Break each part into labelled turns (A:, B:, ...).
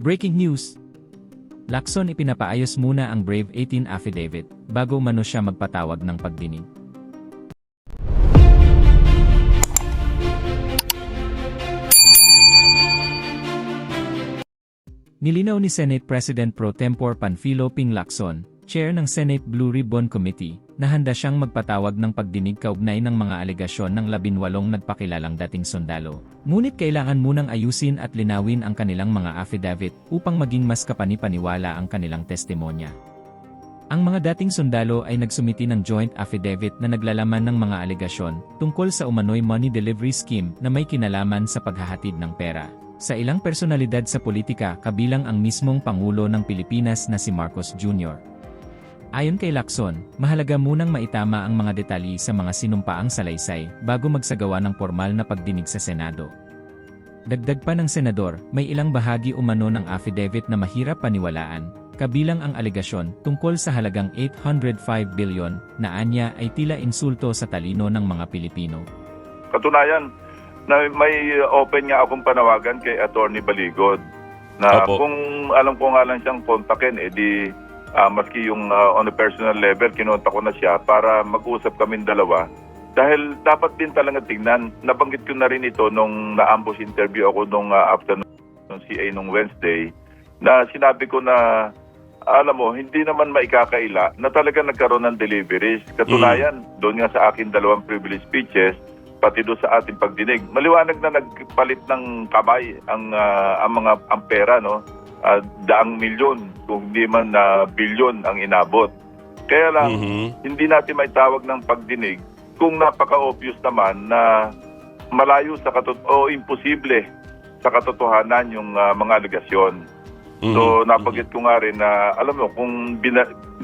A: Breaking news! Lacson ipinapaayos muna ang Brave 18 affidavit bago umano siya magpatawag ng pagdinig. Nilinaw ni Senate President Pro Tempore Panfilo Ping Lacson, Chair ng Senate Blue Ribbon Committee, na handa siyang magpatawag ng pagdinig kaugnay ng mga alegasyon ng 18 nagpakilalang dating sundalo. Ngunit kailangan munang ayusin at linawin ang kanilang mga affidavit upang maging mas kapani-paniwala ang kanilang testimonya. Ang mga dating sundalo ay nagsumiti ng joint affidavit na naglalaman ng mga alegasyon tungkol sa umano'y money delivery scheme na may kinalaman sa paghahatid ng pera sa ilang personalidad sa politika kabilang ang mismong Pangulo ng Pilipinas na si Marcos Jr. Ayon kay Lacson, mahalaga munang maitama ang mga detalye sa mga sinumpaang salaysay bago magsagawa ng formal na pagdinig sa Senado. Dagdag pa ng senador, may ilang bahagi umano ng affidavit na mahirap paniwalaan, kabilang ang alegasyon tungkol sa halagang 805 billion na anya ay tila insulto sa talino ng mga Pilipino.
B: Katunayan, na may open nga akong panawagan kay Attorney Baligod na kung alam ko nga lang siyang kontakin, maski yung on a personal level, kinontak ko na siya para mag-usap kaming dalawa. Dahil dapat din talaga tingnan, nabanggit ko na rin ito nung na-ambush interview ako nung afternoon ng CA nung Wednesday, na sinabi ko na, alam mo, hindi naman maikakaila na talaga nagkaroon ng deliveries. Katunayan, doon nga sa akin 2 privilege speeches, pati doon sa ating pagdinig, maliwanag na nagpalit ng kamay ang pera, no? Daang milyon, kung hindi man na bilyon ang inabot. Kaya lang, hindi natin may tawag ng pagdinig kung napaka-obvious naman na malayo sa o imposible sa katotohanan yung mga alegasyon. So, napagit ko nga rin na, alam mo, kung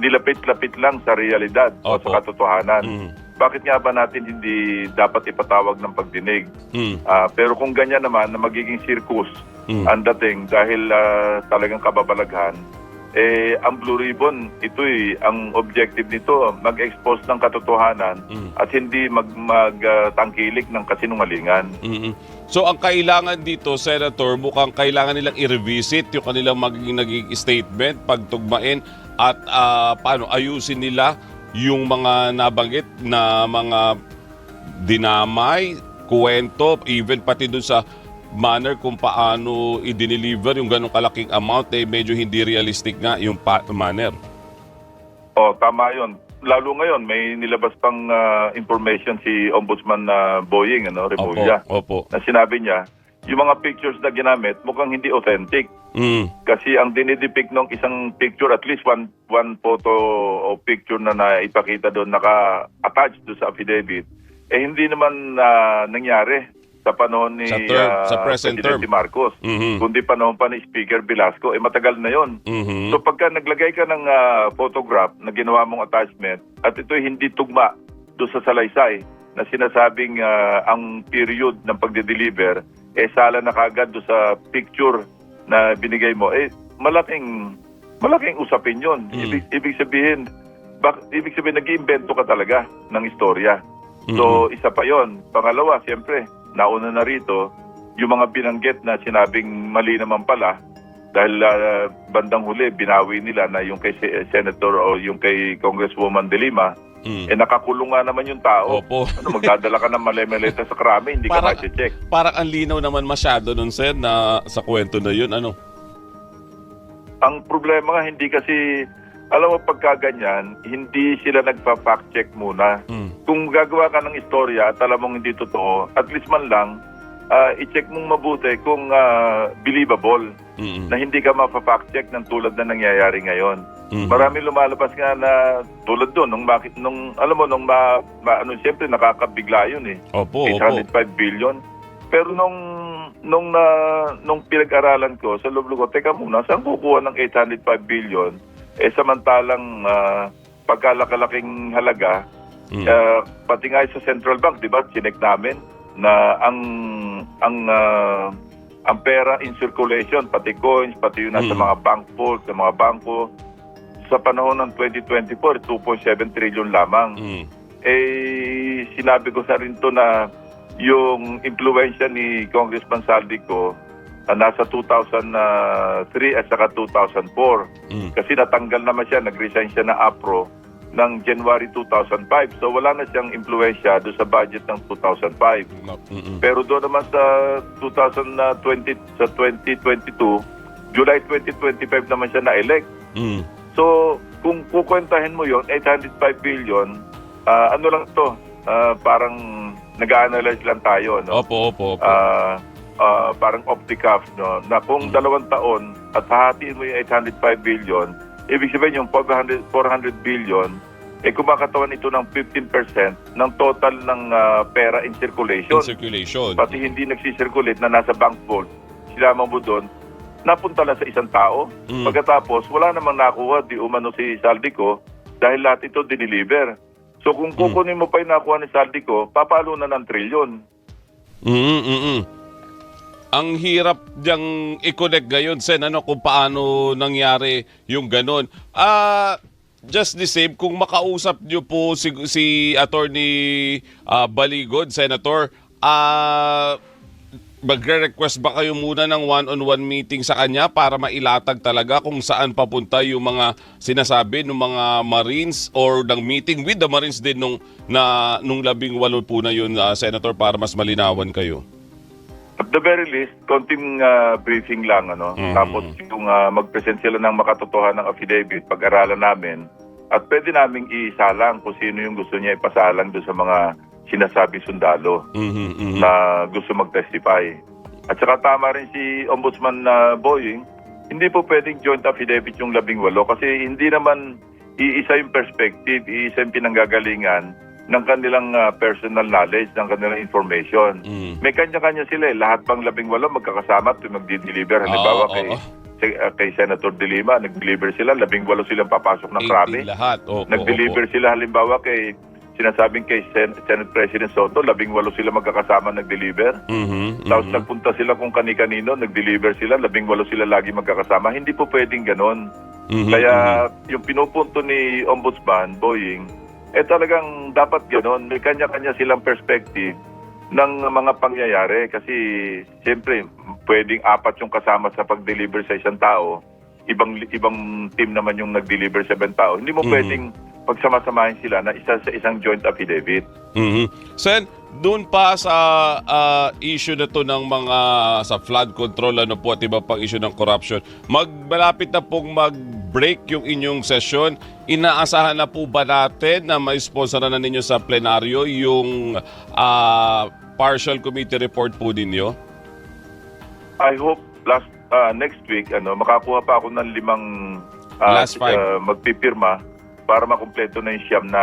B: nilapit-lapit lang sa realidad o sa katotohanan, bakit nga ba natin hindi dapat ipatawag ng pagdinig? Pero kung ganyan naman, na magiging circus ang dating dahil talagang kababalaghan, ang Blue Ribbon, ito'y ang objective nito, mag-expose ng katotohanan at hindi magtangkilik ng kasinungalingan.
C: So ang kailangan dito, Senator, mukhang kailangan nilang i-revisit yung kanilang naging statement, pagtugmain at paano ayusin nila yung mga nabanggit na mga dinamay, kuwento, even pati dun sa manner kung paano i-deliver yung ganong kalaking amount, medyo hindi realistic nga yung manner.
B: Tama yun. Lalo ngayon, may nilabas pang information si Ombudsman Boying, Remulla, na sinabi niya, yung mga pictures na ginamit mukhang hindi authentic. Kasi ang dinidepict ng isang picture, at least one photo o picture na naipakita doon, naka-attached doon sa affidavit, hindi naman nangyari sa panahon ni
C: sa Presidente
B: Marcos, kundi panahon pa ni Speaker Velasco, matagal na yon. So pagka naglagay ka ng photograph na ginawa mong attachment at ito'y hindi tugma doon sa salaysay na sinasabing ang period ng pagde-deliver, sala na kagad doon sa picture na binigay mo, malaking usapin yun. Ibig sabihin, nag-iimbento ka talaga ng istorya. So, isa pa yon. Pangalawa, siyempre, nauna na rito, yung mga binanggit na sinabing mali naman pala, dahil bandang huli, binawi nila na yung kay Senator o yung kay Congresswoman De Lima, nakakulong nga naman yung tao. Magdadala ka ng mali-maleta sa krami, hindi ka ma-check.
C: Parang ang linaw naman masyado nun, Sen, na sa kwento na yun,
B: Ang problema nga, hindi kasi, alam mo, pagka ganyan, hindi sila nagpa-fact check muna. Kung gagawa ka ng istorya at alam mong hindi totoo, at least man lang, i-check mong mabuti kung believable, na hindi ka mapa-fact check ng tulad na nangyayari ngayon. Marami lumalabas nga na tulad doon, siyempre nakakabigla yun 805 billion. Pero nung pinag-aralan ko, sa loob ko, teka muna, saan kukuha ng 805 billion? Samantalang pagkalakalaking halaga, pati nga sa Central Bank, di ba, chinek namin na ang pera in circulation, pati coins, pati yun sa mga bank vault, sa mga bangko, sa panahon ng 2024, 2.7 trillion lamang. Sinabi ko sa rin to na yung impluensya ni Congressman Saldico nasa 2003 at saka 2004. Kasi natanggal naman siya, nag-resign siya na APRO ng January 2005. So wala na siyang impluwensya doon sa budget ng 2005. Pero doon naman sa 2020, sa 2022, July 2025 naman siya na-elect. So kung kukwentahin mo yon 805 billion, ano lang to, parang nag-a-analyze lang tayo, no?
C: Opo.
B: Parang off the cuff, no? Na kung 2 taon at hahatiin mo yung 805 billion, ibig sabihin yung 400 billion, kumakatawan ito ng 15% ng total ng pera in circulation. Pati hindi nagsisirculate na nasa bank vault, sila mo doon, napunta lang sa isang tao. Pagkatapos, wala namang nakuha, di umano si Saldico, dahil lahat ito diniliver. So kung kukunin mo pa yung nakuha ni Saldico, papalo na ng trilyon.
C: Ang hirap diyang i-connect ngayon, Sen, kung paano nangyari yung ganon. Just the same, kung makausap niyo po si Attorney Baligod, Senator, magre-request ba kayo muna ng one-on-one meeting sa kanya para mailatag talaga kung saan papunta yung mga sinasabi ng mga Marines or ng meeting with the Marines din nung 18 po na yun, Senator, para mas malinawan kayo?
B: At the very least, konting briefing lang, ano? Tapos yung mag-present sila ng makatotohanan ng affidavit, pag-aralan namin, at pwede naming isalang kung sino yung gusto niya ipasalang doon sa mga sinasabi sundalo na gusto mag-testify. At saka tama rin si Ombudsman Boying, hindi po pwedeng joint affidavit yung 18 kasi hindi naman iisa yung perspective, iisa yung pinanggagalingan ng kanilang personal knowledge, ng kanilang information. May kanya-kanya sila. Lahat pang 18 magkakasama at magdi-deliver. Halimbawa kay Senator De Lima, nag-deliver sila, 18 silang papasok ng krami. Nag-deliver sila halimbawa kay sinasabing kay Senate President Soto, 18 sila magkakasama nag-deliver. Tapos nagpunta sila kung kani-kanino, nag-deliver sila, 18 sila lagi magkakasama. Hindi po pwedeng ganon. Kaya yung pinupunto ni Ombudsman Boying, talagang dapat ganon. May kanya-kanya silang perspective ng mga pangyayari. Kasi siyempre, pwedeng 4 yung kasama sa pag-deliver sa isang tao. Ibang team naman yung nag-deliver sa ibang tao. Hindi mo pwedeng pagsama-samahin sila na isa sa isang joint affidavit.
C: Sen, doon pa sa issue na to ng mga sa flood control, at iba pang issue ng corruption, malapit na pong mag-break yung inyong session. Inaasahan na po ba natin na may sponsoran na ninyo sa plenaryo yung partial committee report po ninyo?
B: I hope next week makakuha pa ako ng 5
C: last 5
B: magpipirma para makumpleto na yung siyam na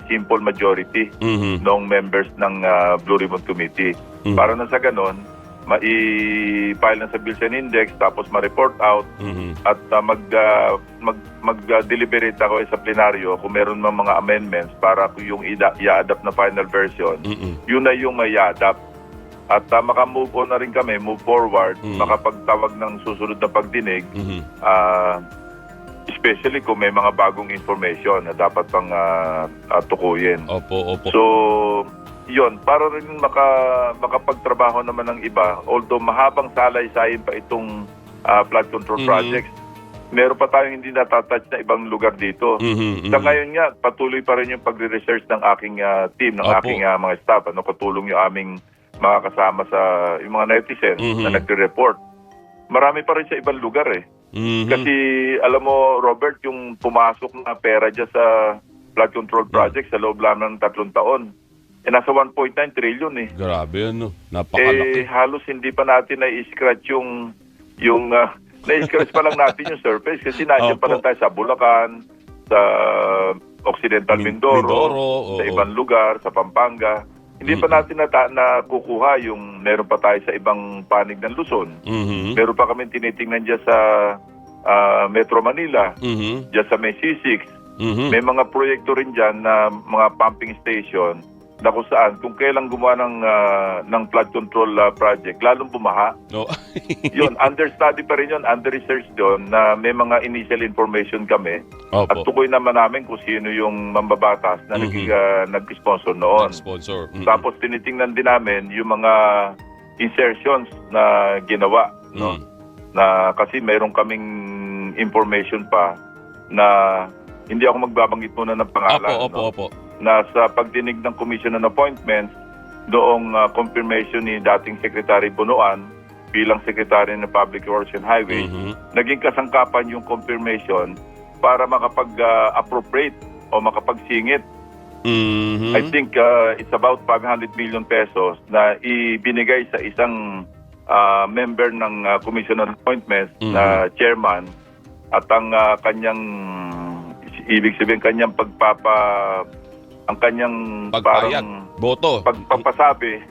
B: simple majority ng members ng Blue Ribbon Committee. Para na sa ganon, ma-file na sa Bills and Index, tapos ma-report out, at mag-deliberate ako sa plenaryo kung meron mga amendments para yung i-adapt na final version, yun na yung i-adapt. At maka-move on na rin kami, move forward, makapagtawag ng susunod na pagdinig, especially kung may mga bagong information na dapat pang tukuyin.
C: Opo.
B: So, yun, para rin makapagtrabaho naman ng iba, although mahabang salaysay pa itong flood control projects, meron pa tayong hindi natatouch na ibang lugar dito. Sa ngayon nga, patuloy pa rin yung pagre-research ng aking team, ng aking mga staff. Katulong yung aming mga kasama sa yung mga netizens na nagre-report. Marami pa rin sa ibang lugar Kasi alam mo, Robert, yung pumasok na pera dyan sa flood control project sa loob lang ng 3 taon, nasa 1.9 trillion
C: Grabe, napakalaki.
B: Halos hindi pa natin na-scratch yung na-scratch pa lang natin yung surface kasi nandiyan pa lang tayo sa Bulacan, sa Occidental Mindoro, sa ibang lugar, sa Pampanga. Hindi pa natin nakukuha yung meron pa tayo sa ibang panig ng Luzon. Meron pa kami tinitingnan dyan sa Metro Manila, dyan sa may C6. May mga proyekto rin dyan na mga pumping station na kung saan, kung kailang gumawa ng flood control project, lalong bumaha. Yun, under study pa rin yun, under research doon, na may mga initial information kami. At tukoy naman namin kung sino yung mambabatas na nag-sponsor noon. Tapos tinitingnan din namin yung mga insertions na ginawa no? Na kasi meron kaming information pa na hindi ako magbabanggit muna ng pangalan.
C: Opo.
B: Na sa pagdinig ng Commission on Appointments, noong confirmation ni dating Secretary Bunuan bilang Secretary ng Public Works and Highways, naging kasangkapan yung confirmation para makapag-appropriate o makapagsingit. I think it's about 500 million pesos na ibinigay sa isang member ng Commission on Appointments na chairman at ang kanyang ibig sabihin kanyang ang kanyang
C: pagpayag, boto,
B: pagpapasabi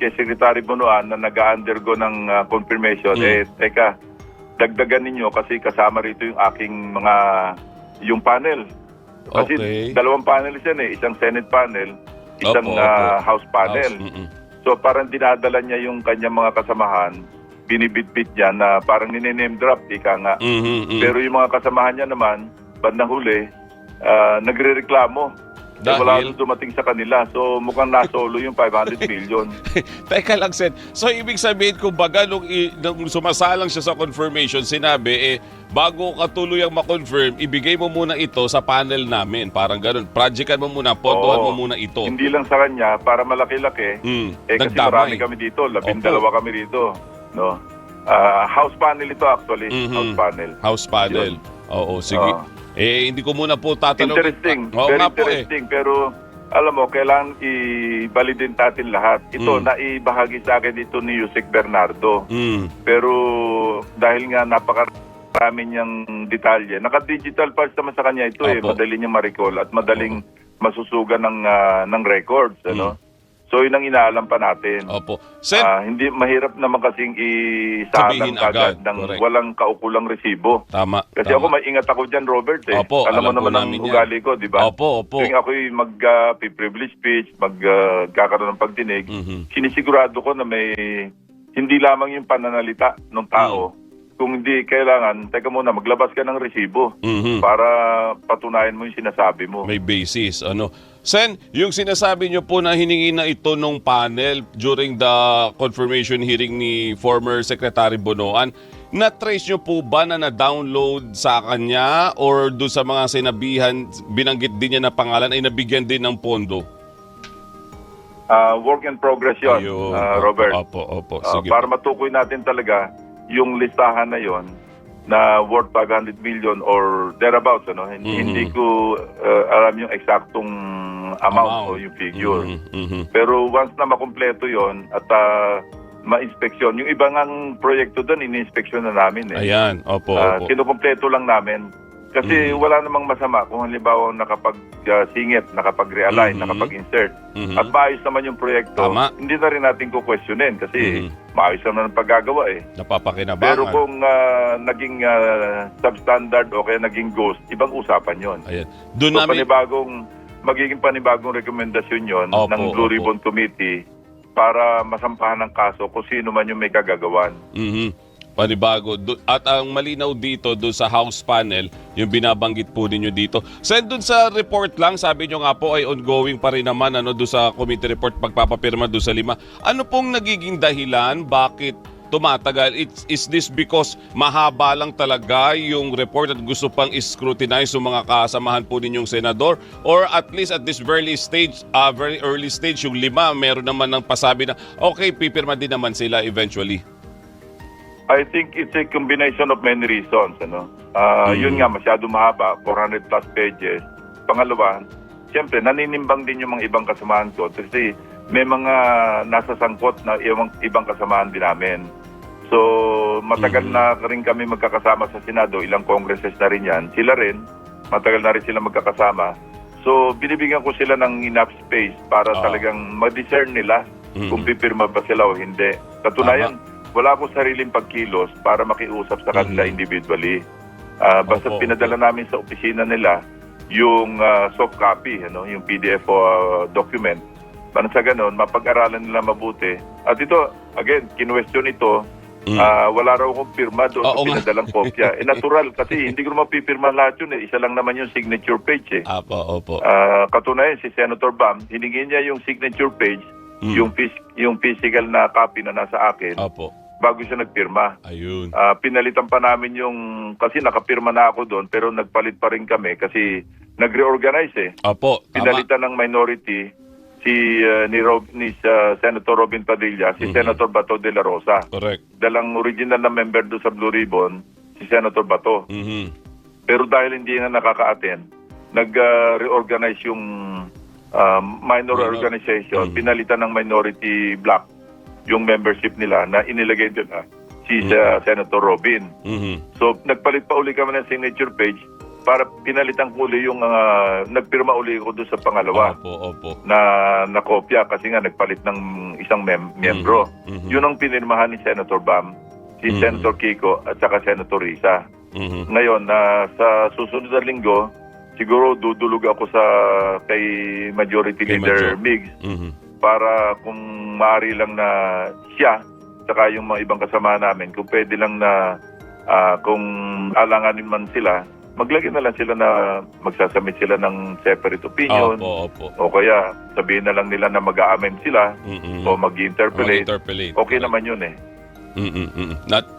B: kay Secretary Bunuan na nag-undergo ng confirmation, teka, dagdagan ninyo kasi kasama rito yung aking yung panel. Kasi dalawang panels yan isang Senate panel, isang House panel. So parang dinadala niya yung kanyang mga kasamahan, binibitbit niya na parang nine-name drop, ika nga. Pero yung mga kasamahan niya naman, bandang huli, nagre-reklamo. Wala dumating sa kanila. So mukhang nasolo yung 500 million.
C: Teka lang, Sen. So ibig sabihin, kumbaga, nung sumasalang siya sa confirmation, sinabi, bago ka tuluyang ma-confirm, ibigay mo muna ito sa panel namin. Parang ganun. Projectan mo muna, pondohan mo muna ito.
B: Hindi lang sa kanya, para malaki-laki. Kasi marami kami dito, 12 kami dito. No? House panel ito actually. House panel. Oo, sige. Hindi ko muna po tatanong. Interesting. Very interesting. Pero alam mo, kailangan i-validate natin lahat. Ito, naibahagi sa akin dito ni Yusek Bernardo. Pero dahil nga napakarami niyang detalye, naka-digital files naman sa kanya ito. Madali niyang ma-recall at madaling masusugan ng records. Ano? So yun ang inaalam pa natin.
C: Sen,
B: hindi mahirap naman kasing isalang agad ng walang kaukulang resibo.
C: Tama.
B: Kasi ako maingat ako dyan, Robert. Alam mo naman ang ugali ko, di ba? Tuwing ako'y mag-privilege speech, magkakaroon ng pagdinig, sinisigurado ko na may hindi lamang yung pananalita ng tao. Kung hindi kailangan, teka muna, maglabas ka ng resibo para patunayan mo yung sinasabi mo.
C: May basis. Sen, yung sinasabi nyo po na hiningi na ito nung panel during the confirmation hearing ni former Secretary Bunuan, na-trace nyo po ba na na-download sa kanya or doon sa mga sinabihan, binanggit din niya na pangalan ay nabigyan din ng pondo?
B: Work in progress yun, Robert.
C: Opo. Sige.
B: Para matukoy natin talaga yung listahan na yon na worth 500 million or thereabouts. Hindi ko alam yung eksaktong amount o yung figure. Pero once na makumpleto yon at ma-inspeksyon, yung ibang ang proyekto doon, ini-inspeksyon na namin.
C: Ayan, opo.
B: Kinukumpleto lang namin. Kasi wala namang masama kung halimbawa nakapag-singit, nakapag-realign, nakapag-insert. At maayos naman yung proyekto. Hindi na rin natin kukwestiyonin kasi maayos naman ang paggagawa
C: Napapakinabangan.
B: Pero kung naging substandard o kaya naging ghost, ibang usapan yon.
C: Doon namin
B: magiging panibagong rekomendasyon yon ng Blue Ribbon Committee para masampahan ng kaso kung sino man yung may kagagawan.
C: Panibago. At ang malinaw dito doon sa House panel, yung binabanggit po ninyo dito. Send doon sa report lang, sabi nyo nga po ay ongoing pa rin naman doon sa committee report pagpapapirma doon sa 5. Ano pong nagiging dahilan? Bakit tumatagal? Is this because mahaba lang talaga yung report at gusto pang scrutinize yung mga kasamahan po ninyong senador? Or at least at this very early stage, yung 5, meron naman ng pasabi na okay, pipirma din naman sila eventually?
B: I think it's a combination of many reasons. Yun nga, masyado mahaba, 400 plus pages. Pangalawa, siyempre, naninimbang din yung mga ibang kasamahan ko kasi may mga nasasangkot na ibang kasamahan din namin. So, matagal na rin kami magkakasama sa Senado, ilang congresses na rin yan. Sila rin, matagal na rin sila magkakasama. So, binibigyan ko sila ng enough space para talagang ma-discern nila kung pipirma ba sila o hindi. Katunayan, wala akong sariling pagkilos para makiusap sa kanila individually. Basta pinadala namin sa opisina nila yung soft copy, yung PDF document. Para sa ganun, mapag-aralan nila mabuti. At ito, again, kinwestiyon ito, wala raw akong pirma doon sa pinadalang kopya. Natural, kasi hindi ko mapipirma lahat yun. Isa lang naman yung signature page. Katunayan, si Senator Bam, hiningin niya yung signature page, yung physical na copy na nasa akin. bago siya nagpirma.
C: Ayun.
B: Pinalitan pa namin yung, kasi nakapirma na ako doon, pero nagpalit pa rin kami kasi nag-reorganize eh.
C: Opo, tama.
B: Pinalitan ng minority ni Senator Robin Padilla, si Senator Bato de la Rosa.
C: Correct.
B: Dalang original na member doon sa Blue Ribbon, si Senator Bato.
C: Mhm.
B: Pero dahil hindi na nakaka-attend, nag-reorganize yung minor organization, pinalitan ng minority block yung membership nila na inilagay nila si Senator Robin.
C: Mhm.
B: So, nagpalit pa uli kami ng signature page para pinalitan ko uli yung nagpirma uli ko doon sa pangalawa
C: Opo.
B: na kopya kasi nga nagpalit ng isang miyembro.
C: Mhm.
B: Yun ang pinirmahan ni Senator Bam, si Senator Kiko at saka Senator Risa.
C: Mhm.
B: Ngayon, sa susunod na linggo, siguro dudulog ako kay Majority
C: Kay
B: Leader
C: Major.
B: Migs
C: Mhm.
B: para kung maaari lang na siya saka yung mga ibang kasama namin, kung pwede lang na kung alanganin man sila, maglagay na lang sila na magsasubmit sila ng separate opinion
C: Opo.
B: o kaya sabihin na lang nila na mag-a-amend sila
C: Mhm.
B: o mag-interpolate.
C: Mag-interpolate.
B: Okay naman yun eh.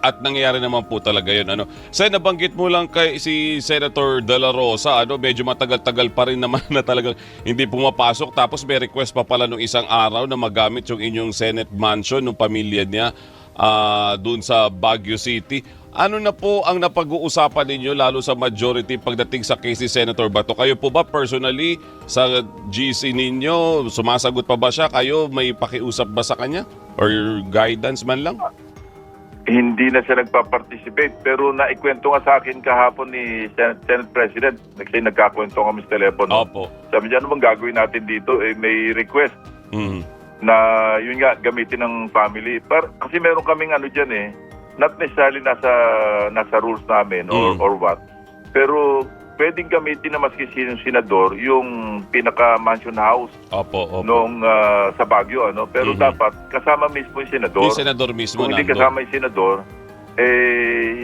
C: At nangyayari naman po talaga yun. Sen, nabanggit mo lang kay si Senator De La Rosa, medyo matagal-tagal pa rin naman na talagang hindi pumapasok. Tapos may request pa pala nung isang araw na magamit yung inyong Senate mansion ng pamilya niya dun sa Baguio City. Ano na po ang napag-uusapan ninyo lalo sa majority pagdating sa case ni Senator Bato? Kayo po ba personally sa GC ninyo, sumasagot pa ba siya? Kayo may pakiusap ba sa kanya? Or guidance man lang?
B: Hindi na siya nagpa-participate pero naikwento nga sa akin kahapon ni Senate President. Kasi nagkakwento kami sa telepono.
C: Opo.
B: Sabi niya, ano bang gagawin natin dito? May request
C: Mhm.
B: na yun nga, gamitin ng family. Kasi meron kaming dyan not necessarily nasa rules namin or what. Pero pwedeng gamitin na maski sinong senador yung pinaka-mansion house
C: Opo.
B: nung sa Baguio. Pero dapat kasama mismo yung senador.
C: Yung senador mismo
B: Kung hindi
C: nandun.
B: kasama yung senador,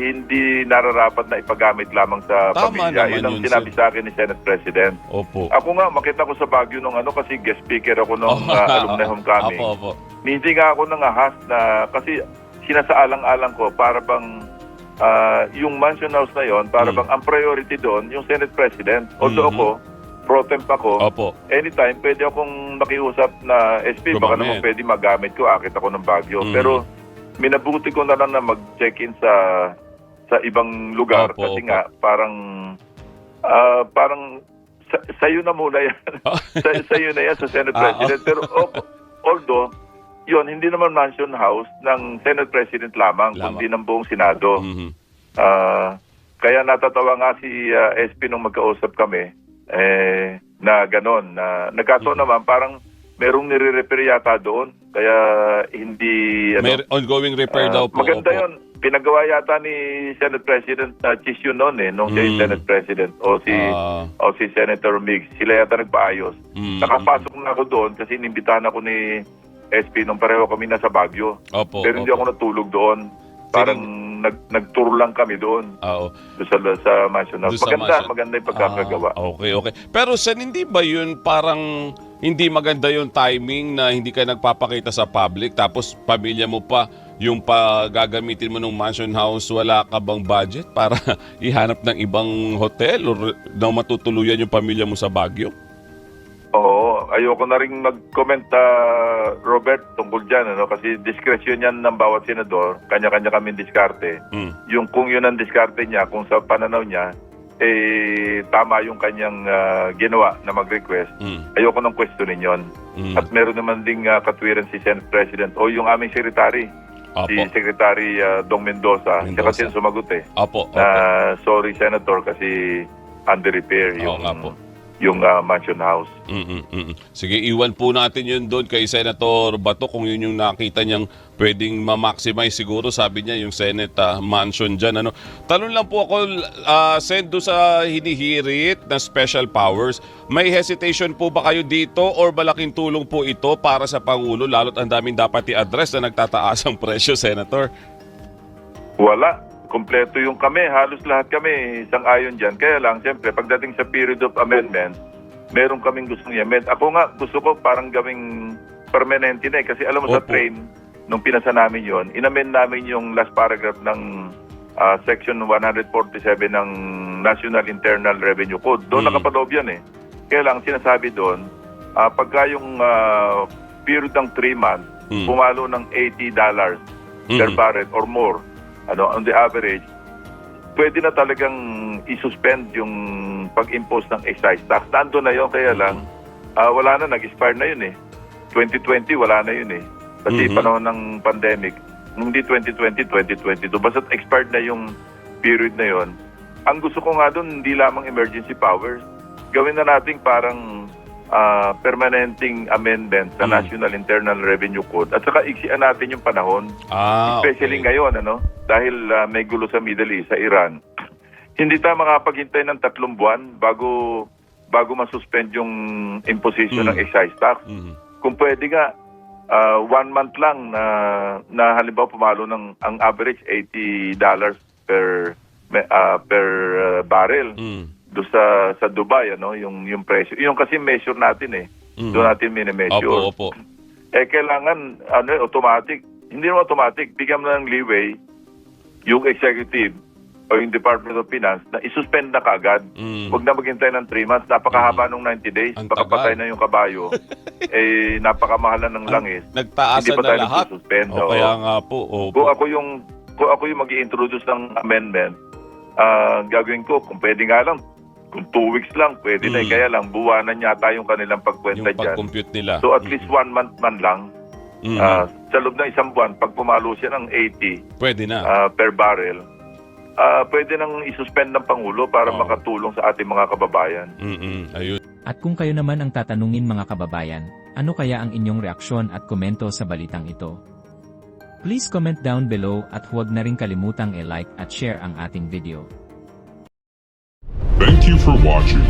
B: hindi nararapat na ipagamit lamang sa
C: Tama
B: pamilya.
C: naman
B: Yun ang
C: yun,
B: sinabi
C: sir.
B: sa akin ni Senate President.
C: Opo.
B: Ako nga, makita ko sa Baguio nung kasi guest speaker ako nung alumni homecoming.
C: Opo.
B: Hindi nga ako nangahas na, kasi sinasaalang-alang ko, para bang yung mansion house na yon, para bang ang priority doon, yung Senate President. Although ako, pro temp ako,
C: Opo.
B: anytime pwede akong makiusap na SP, baka
C: Gumamit.
B: naman pwede magamit ko, akit ako ng Baguio. Pero minabuti ko na lang na mag-check-in sa ibang lugar
C: Opo,
B: kasi
C: opo.
B: nga parang sa'yo na muna yan. Sa'yo na yan sa Senate President. Pero although, yun, hindi naman mansion house ng Senate President lamang. Kundi ng buong Senado.
C: Mhm.
B: Kaya natatawa nga si SP nung magkausap kami na gano'n. Nagkataon naman parang merong nire-repair yata doon. Kaya hindi...
C: May ongoing repair daw po.
B: Maganda
C: Opo.
B: yun. Pinagawa yata ni Senate President Chisio noon nung siya yung Senate President o si Senator Migs. Sila yata nagpaayos. Nakapasok na ako doon kasi inimbitahan ako ni SP nung pareho kami nasa Baguio.
C: Opo.
B: Pero hindi ako natulog doon. Parang nag-tour lang kami doon.
C: Oo.
B: Doon sa mansion house.
C: Doon sa mansion.
B: Maganda yung pagkakagawa.
C: Okay. Pero Sen, hindi ba yun parang hindi maganda yung timing na hindi ka nagpapakita sa public tapos pamilya mo pa yung gagamitin mo ng mansion house, wala ka bang budget para ihanap ng ibang hotel or na matutuluyan yung pamilya mo sa Baguio?
B: Oo, ayoko na rin mag-comment, Robert, tungkol dyan, kasi diskresyon yan ng bawat senador, kanya-kanya kami diskarte. Yung kung yun ang diskarte niya, kung sa pananaw niya, tama yung kanyang ginawa na mag-request, ayoko nang questionin yun. At meron naman ding katwiran si Senate President o yung aming secretary, si Secretary Dong Mendoza. Siya kasi yung sumagot
C: Opo.
B: sorry, Senator, kasi under repair yung mansion house.
C: Sige, iwan po natin yun doon kay Senator Bato kung yun yung nakita niyang pwedeng ma-maximize siguro, sabi niya, yung Senate mansion dyan. Tanong lang po ako, Sen, doon sa hinihirit na special powers, may hesitation po ba kayo dito or malaking tulong po ito para sa Pangulo lalo't ang daming dapat i-address na nagtataas ang presyo, Senator?
B: Wala. Kompleto yung kami. Halos lahat kami sang-ayon dyan. Kaya lang, siyempre, pagdating sa period of amendment, meron kaming gustong i-amend. Ako nga, gusto ko parang gawing permanente na kasi alam mo sa train, nung pinasa namin yon, inamend namin yung last paragraph ng Section 147 ng National Internal Revenue Code. Doon nakapaloob yan eh. Kaya lang, sinasabi doon, pagka yung period ng 3 months, pumalo ng $80 per barrel or more, on the average, pwede na talagang i-suspend yung pag-impose ng excise tax. Nandun na yun, kaya lang, wala na, nag-expire na yun eh. 2020, wala na yun eh. Kasi panahon ng pandemic, hindi 2020, 2022, basta expired na yung period na yon. Ang gusto ko nga doon, hindi lamang emergency powers. Gawin na natin parang permanenting amendment sa National Internal Revenue Code at saka iksian natin yung panahon. Especially ngayon, dahil may gulo sa Middle East, sa Iran. Hindi tayo makapaghintay ng 3 buwan bago masuspend yung imposition ng excise tax. Kung pwede nga, 1 month lang na halimbawa pumalo ng ang average $80 per barrel do sa Dubai, yung presyo. Yung kasi measure natin eh. Doon natin mini-measure.
C: Opo.
B: Kailangan automatic. Hindi naman automatic, bigyan mo ng leeway yung executive o yung Department of Finance na isuspend na kaagad. Huwag na maghintay ng 3 months. Napakahaba nung 90 days. Pakapatay na yung kabayo. Napakamahal na ng langis.
C: Nagtaasan
B: hindi pa
C: na
B: tayo
C: lahat.
B: nagsususpend.
C: Kaya nga po.
B: Kung ako yung mag-i-introduce ng amendment, gagawin ko, kung pwede nga lang, kung 2 weeks lang, pwede na. Kaya lang, buwanan yata yung kanilang pagkwenta
C: yung
B: dyan.
C: pag-compute nila.
B: So at least 1 month man lang, sa loob ng 1 buwan, pag pumalo siya ng 80
C: pwede na.
B: per barrel, pwede nang isuspend ng Pangulo para makatulong sa ating mga kababayan.
C: Ayun.
A: At kung kayo naman ang tatanungin mga kababayan, ano kaya ang inyong reaksyon at komento sa balitang ito? Please comment down below at huwag na rin kalimutang i-like at share ang ating video.
D: Thank you for watching.